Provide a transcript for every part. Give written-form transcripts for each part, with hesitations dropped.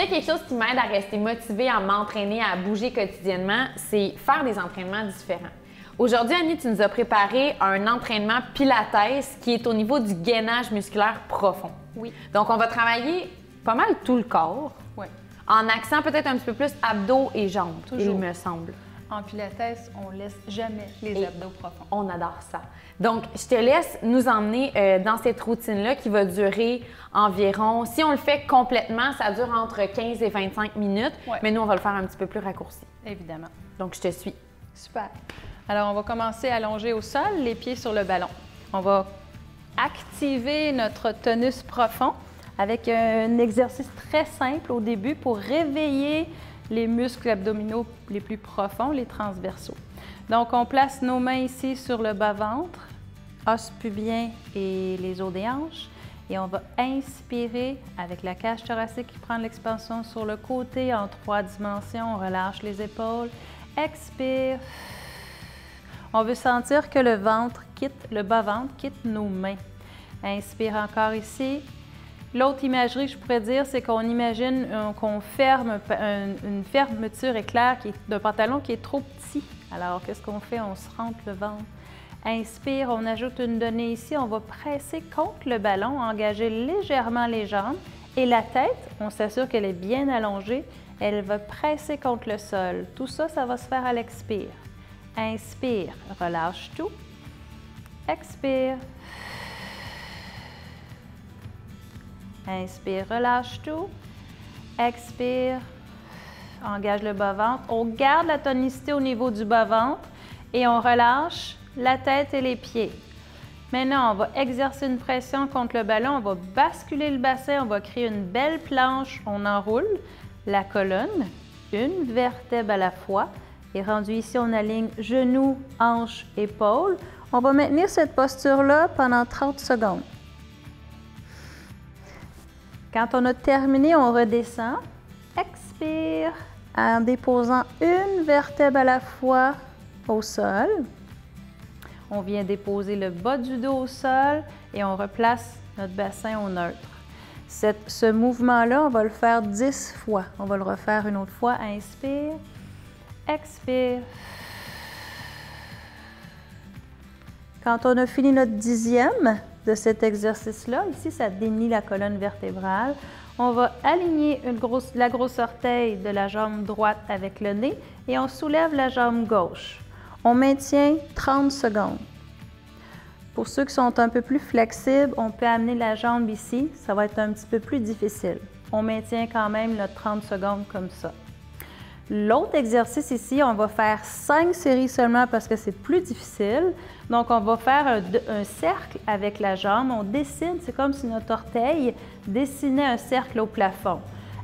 y a quelque chose qui m'aide à rester motivée, à m'entraîner, à bouger quotidiennement, c'est faire des entraînements différents. Aujourd'hui, Annie, tu nous as préparé un entraînement Pilates qui est au niveau du gainage musculaire profond. Oui. Donc, on va travailler pas mal tout le corps, Oui. en accent peut-être un petit peu plus abdos et jambes, Toujours. il me semble. En pilates, on laisse jamais les abdos profonds. On adore ça. Donc, je te laisse nous emmener dans cette routine-là qui va durer environ, si on le fait complètement, ça dure entre 15 et 25 minutes, Ouais. mais nous, on va le faire un petit peu plus raccourci. Évidemment. Donc, je te suis. Super. Alors, on va commencer allongé au sol, les pieds sur le ballon. On va activer notre tonus profond avec un exercice très simple au début pour réveiller les muscles abdominaux les plus profonds, les transversaux. Donc, on place nos mains ici sur le bas-ventre, os pubien et les os des hanches. Et on va inspirer avec la cage thoracique qui prend l'expansion sur le côté en 3 dimensions. On relâche les épaules. Expire. On veut sentir que le bas-ventre quitte nos mains. Inspire encore ici. L'autre imagerie, je pourrais dire, c'est qu'on imagine qu'on ferme une fermeture éclair d'un pantalon qui est trop petit. Alors, qu'est-ce qu'on fait? On se rentre le ventre. Inspire, on ajoute une donnée ici. On va presser contre le ballon, engager légèrement les jambes. Et la tête, on s'assure qu'elle est bien allongée. Elle va presser contre le sol. Tout ça, ça va se faire à l'expire. Inspire, relâche tout. Expire. Inspire, relâche tout. Expire, engage le bas-ventre. On garde la tonicité au niveau du bas-ventre et on relâche la tête et les pieds. Maintenant, on va exercer une pression contre le ballon. On va basculer le bassin, on va créer une belle planche. On enroule la colonne, une vertèbre à la fois. Et rendu ici, on aligne genoux, hanches, épaules. On va maintenir cette posture-là pendant 30 secondes. Quand on a terminé, on redescend. Expire en déposant une vertèbre à la fois au sol. On vient déposer le bas du dos au sol et on replace notre bassin au neutre. Ce mouvement-là, on va le faire 10 fois. On va le refaire une autre fois. Inspire. Expire. Quand on a fini notre 10e de cet exercice-là, ici, ça dénie la colonne vertébrale. On va aligner la grosse orteil de la jambe droite avec le nez et on soulève la jambe gauche. On maintient 30 secondes. Pour ceux qui sont un peu plus flexibles, on peut amener la jambe ici. Ça va être un petit peu plus difficile. On maintient quand même notre 30 secondes comme ça. L'autre exercice ici, on va faire 5 séries seulement parce que c'est plus difficile. Donc, on va faire un cercle avec la jambe. On dessine, c'est comme si notre orteil dessinait un cercle au plafond.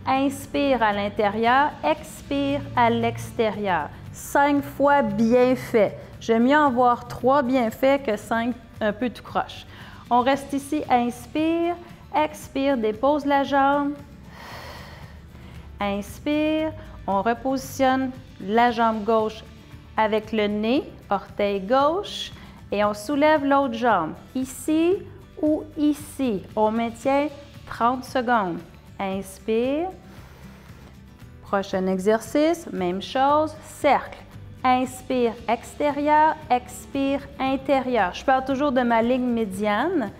Inspire à l'intérieur, expire à l'extérieur. 5 fois bien fait. J'aime mieux en voir 3 bien faits que 5 un peu tout croche. On reste ici, inspire, expire, dépose la jambe. Inspire. On repositionne la jambe gauche avec le nez, orteil gauche, et on soulève l'autre jambe, ici ou ici. On maintient 30 secondes. Inspire. Prochain exercice, même chose, cercle. Inspire, extérieur, expire, intérieur. Je parle toujours de ma ligne médiane.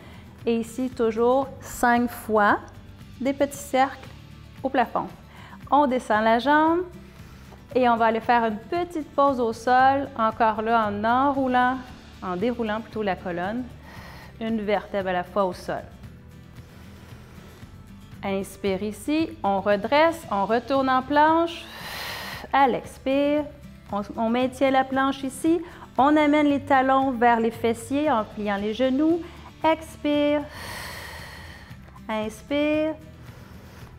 Et ici, toujours 5 fois des petits cercles au plafond. On descend la jambe et on va aller faire une petite pause au sol, encore là en déroulant plutôt la colonne, une vertèbre à la fois au sol. Inspire ici, on redresse, on retourne en planche, à l'expire, on maintient la planche ici, on amène les talons vers les fessiers en pliant les genoux, expire, inspire.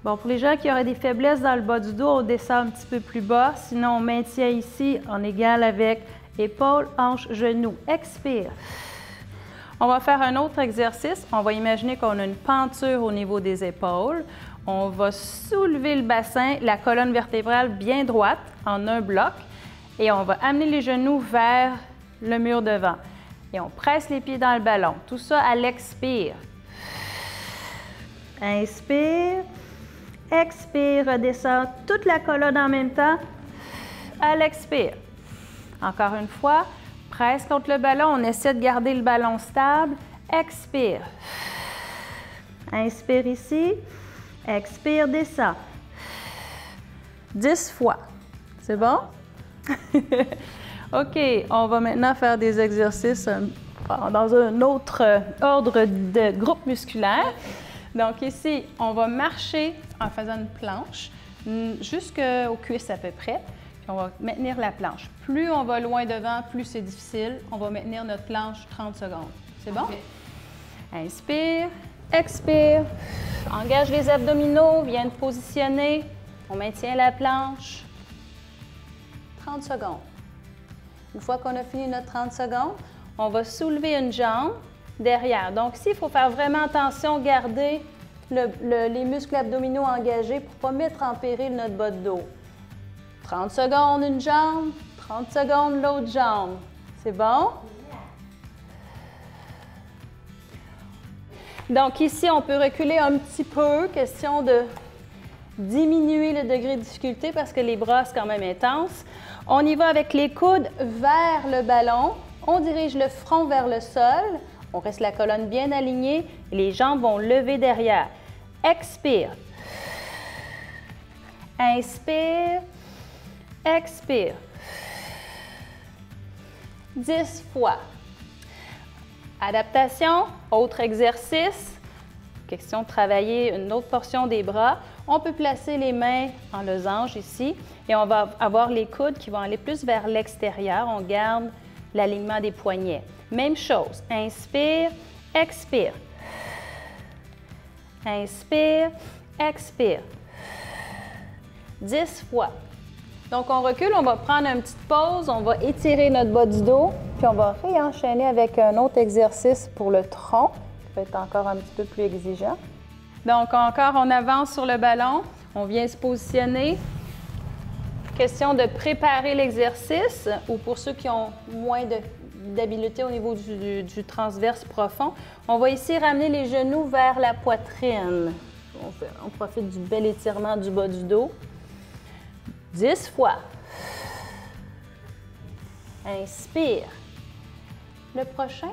Bon, pour les gens qui auraient des faiblesses dans le bas du dos, on descend un petit peu plus bas. Sinon, on maintient ici en égal avec épaules, hanches, genoux. Expire. On va faire un autre exercice. On va imaginer qu'on a une penture au niveau des épaules. On va soulever le bassin, la colonne vertébrale bien droite en un bloc. Et on va amener les genoux vers le mur devant. Et on presse les pieds dans le ballon. Tout ça à l'expire. Inspire. Expire, redescends toute la colonne en même temps. À l'expire. Encore une fois, presse contre le ballon. On essaie de garder le ballon stable. Expire. Inspire ici. Expire, descends. 10 fois. C'est bon? OK, on va maintenant faire des exercices dans un autre ordre de groupe musculaire. Donc ici, on va marcher en faisant une planche jusqu'aux cuisses à peu près. Puis on va maintenir la planche. Plus on va loin devant, plus c'est difficile. On va maintenir notre planche 30 secondes. C'est bon? Okay. Inspire, expire. Engage les abdominaux, viens te positionner. On maintient la planche. 30 secondes. Une fois qu'on a fini notre 30 secondes, on va soulever une jambe derrière. Donc ici, il faut faire vraiment attention, garder les muscles abdominaux engagés pour ne pas mettre en péril notre bas de dos. 30 secondes une jambe, 30 secondes l'autre jambe. C'est bon? Donc ici, on peut reculer un petit peu, question de diminuer le degré de difficulté parce que les bras, c'est quand même intense. On y va avec les coudes vers le ballon. On dirige le front vers le sol. On reste la colonne bien alignée et les jambes vont lever derrière. Expire. Inspire. Expire. 10 fois. Adaptation, autre exercice. Question de travailler une autre portion des bras. On peut placer les mains en losange ici et on va avoir les coudes qui vont aller plus vers l'extérieur. On garde l'alignement des poignets. Même chose. Inspire, expire. Inspire, expire. 10 fois. Donc, on recule, on va prendre une petite pause, on va étirer notre bas du dos, puis on va réenchaîner avec un autre exercice pour le tronc, qui va être encore un petit peu plus exigeant. Donc, encore, on avance sur le ballon, on vient se positionner. Question de préparer l'exercice, ou pour ceux qui ont moins d'habileté au niveau du transverse profond, on va ici ramener les genoux vers la poitrine. On profite du bel étirement du bas du dos. 10 fois. Inspire. Le prochain,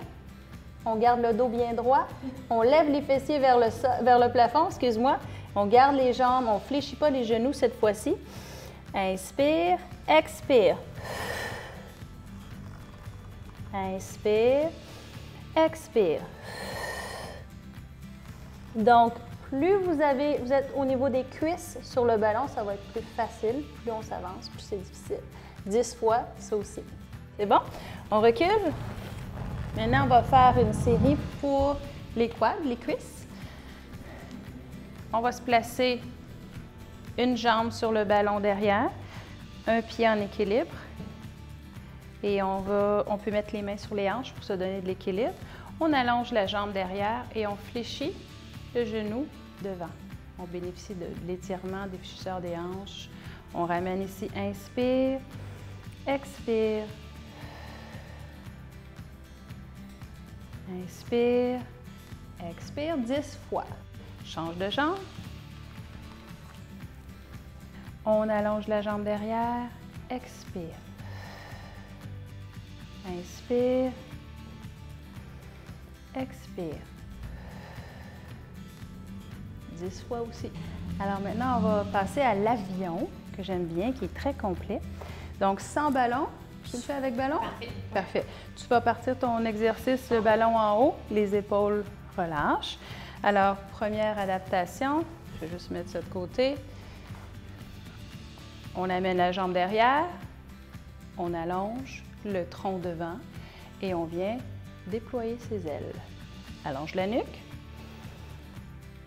on garde le dos bien droit. On lève les fessiers vers le plafond, excuse-moi. On garde les jambes, on ne fléchit pas les genoux cette fois-ci. Inspire, expire. Inspire, expire. Donc, plus vous êtes au niveau des cuisses sur le ballon, ça va être plus facile. Plus on s'avance, plus c'est difficile. 10 fois, ça aussi. C'est bon? On recule. Maintenant, on va faire une série pour les quads, les cuisses. On va se placer une jambe sur le ballon derrière, un pied en équilibre. Et on peut mettre les mains sur les hanches pour se donner de l'équilibre. On allonge la jambe derrière et on fléchit le genou devant. On bénéficie de l'étirement des fléchisseurs des hanches. On ramène ici, inspire, expire. Inspire, expire 10 fois. Change de jambe. On allonge la jambe derrière, expire. Inspire, expire. 10 fois aussi. Alors maintenant, on va passer à l'avion, que j'aime bien, qui est très complet. Donc, sans ballon. Tu le fais avec ballon? Parfait. Parfait. Tu vas partir ton exercice, le ballon en haut, les épaules relâchent. Alors, première adaptation, je vais juste mettre ça de côté. On amène la jambe derrière, on allonge le tronc devant et on vient déployer ses ailes. Allonge la nuque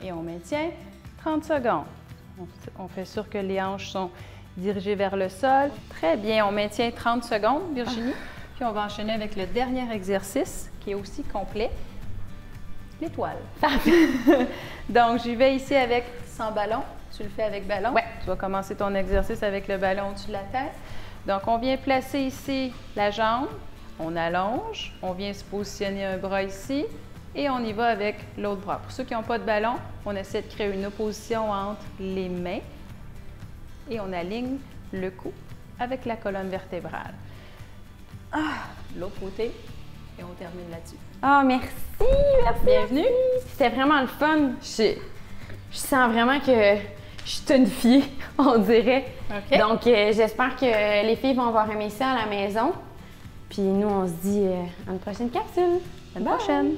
et on maintient 30 secondes. On fait sûr que les hanches sont dirigées vers le sol. Très bien, on maintient 30 secondes, Virginie. Puis on va enchaîner avec le dernier exercice qui est aussi complet, l'étoile. Donc, j'y vais ici avec sans ballon. Tu le fais avec ballon? Oui. Tu vas commencer ton exercice avec le ballon au-dessus de la tête. Donc, on vient placer ici la jambe. On allonge. On vient se positionner un bras ici. Et on y va avec l'autre bras. Pour ceux qui n'ont pas de ballon, on essaie de créer une opposition entre les mains et on aligne le cou avec la colonne vertébrale. L'autre côté, et on termine là-dessus. Ah, merci, merci. Bienvenue. C'était vraiment le fun. Je sens vraiment que je suis tonifiée, on dirait. OK. Donc, j'espère que les filles vont avoir aimé ça à la maison. Puis nous, on se dit à une prochaine capsule. À une prochaine.